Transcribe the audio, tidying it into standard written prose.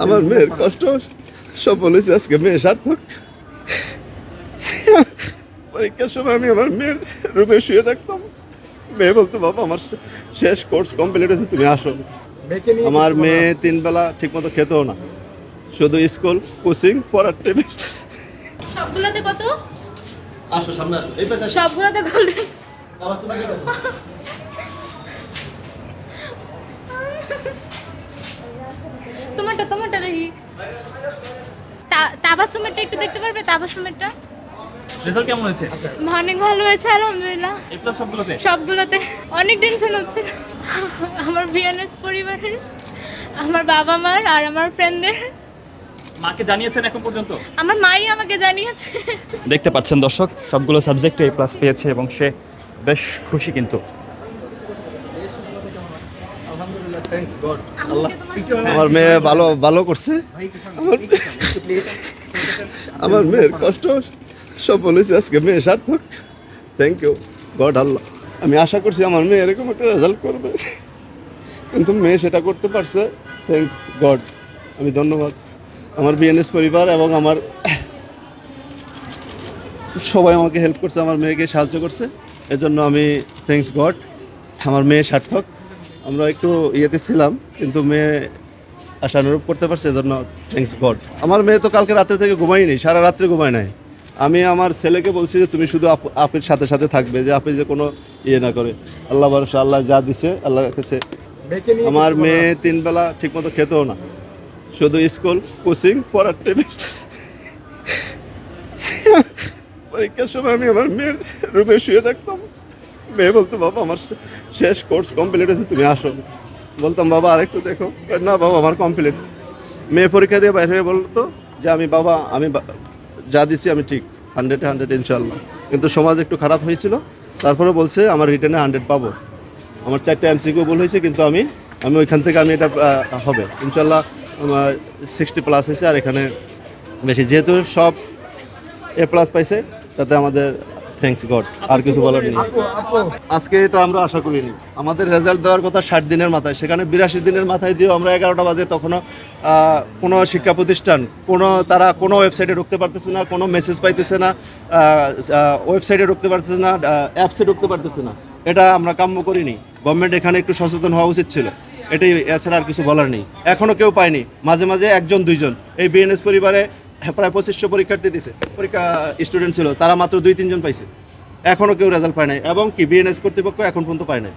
আমার মেয়ের কষ্ট সফল হয়েছে আজকে, মেয়ে সার্থক। পরীক্ষার সময় আমি আমার মেয়ের রুমে শুয়ে থাকতাম, মেয়ে বলতো বাবা আমার শেষ কোর্স কমপ্লিট হয়েছে, তুমি আসো। আমার মেয়ে 3 বেলা ঠিকমতো খেতেও না, শুধু স্কুল, কোচিং, পড়ার টেবিল। সবগুলোতে কত? আসো সামনে আসো, এই পাশে আসো। সবগুলোতে গোল্ডেন। তোমারটা দেখি। তাবাসসুমেরটা একটু দেখতে পারবে? তাবাসসুমেরটা রেজাল্ট কেমন হয়েছে? অনেক ভালো হয়েছে আলহামদুলিল্লাহ। এ প্লাস সবগুলোতে? সবগুলোতে। অনেক টেনশন হচ্ছে আমার বিএনএস পরিবারের, আমার বাবা মার আর আমার ফ্রেন্ডদের। মাকে জানিয়েছেন এখন পর্যন্ত? আমার মাই আমাকে জানিয়েছে। দেখতে পাচ্ছেন দর্শক, সবগুলো সাবজেক্টে এ প্লাস পেয়েছে এবং সে বেশ খুশি। কিন্তু আলহামদুলিল্লাহ, থ্যাঙ্কস গড। আল্লাহ আমার মেয়ে ভালো করছে। আমার মেয়ের কষ্ট সফল হয়েছে আজকে, মেয়ে সার্থক। থ্যাংক ইউ গড, আল্লাহ। আমি আশা করছি আমার মেয়ে এরকম একটা রেজাল্ট করবে, কিন্তু মেয়ে সেটা করতে পারছে। থ্যাংক গড, আমি ধন্যবাদ আমার বিএনএস পরিবার এবং আমার সবাই আমাকে হেল্প করছে, আমার মেয়েকে সাহায্য করছে, এজন্য আমি থ্যাঙ্কস গড। আমার মেয়ে সার্থক। আমরা একটু ইয়েতে ছিলাম, কিন্তু মেয়ে আশানুরূপ করতে পারছে, এজন্য থ্যাঙ্কস গড। আমার মেয়ে তো কালকে রাত্রে থেকে ঘুমায়নি, সারা রাত্রে ঘুমায় নাই। আমি আমার ছেলেকে বলছি যে তুমি শুধু আপির সাথে সাথে থাকবে, যে আপনি যে কোনো ইয়ে না করে। আল্লাহ ভরসা, আল্লাহ যা দিছে আল্লাহর কাছে। আমার মেয়ে 3 বেলা ঠিকমতো খেতেও না, শুধু স্কুল, কোচিং, পড়ার টেবিল। পরীক্ষার সময় আমি আমার মেয়ের রুমে শুয়ে থাকতাম, মেয়ে বলতো বাবা আমার শেষ কোর্স কমপ্লিট হয়েছে, তুমি আসো। বলতাম বাবা আরেকটু দেখো, না বাবা আমার কমপ্লিট। মেয়ে পরীক্ষা দিয়ে বাইরে হয়ে বলতো যে আমি যা দিছি আমি ঠিক 100-100 ইনশাল্লাহ। কিন্তু সমাজ একটু খারাপ হয়েছিল, তারপরে বলছে আমার রিটার্নে 100 পাবো। আমার 4টা এমসিকিউ ভুল হয়েছে, কিন্তু আমি ওইখান থেকে এটা হবে ইনশাল্লাহ। আমার 60 প্লাস হয়েছে, আর এখানে বেশি, যেহেতু সব এ প্লাস পাইছে, তাতে আমাদের থ্যাঙ্কস গড, আর কিছু বলার নেই। আজকে এটা আমরা আশা করিনি। আমাদের রেজাল্ট দেওয়ার কথা 60 দিনের মাথায়, সেখানে 82 দিনের মাথায় দিয়েও আমরা 11টা বাজে তখনও কোনো শিক্ষা প্রতিষ্ঠান, তারা কোনো ওয়েবসাইটে ঢুকতে পারতেছে না, কোনো মেসেজ পাইতেছে না, ওয়েবসাইটে ঢুকতে পারতেছে না, অ্যাপসে ঢুকতে পারতেছে না। এটা আমরা কাম্য করিনি। গভর্নমেন্ট এখানে একটু সচেতন হওয়া উচিত ছিল, এটাই, এছাড়া আর কিছু বলার নেই। এখনও কেউ পায়নি, মাঝে মাঝে 1-2 জন। এই বিএনএস পরিবারে প্রায় 2500 পরীক্ষার্থী দিছে, স্টুডেন্ট ছিল, তারা মাত্র 2-3 জন পাইছে। এখনও কেউ রেজাল্ট পায় নাই, এবং কি বিএনএস কর্তৃপক্ষ এখন পর্যন্ত পায় নাই।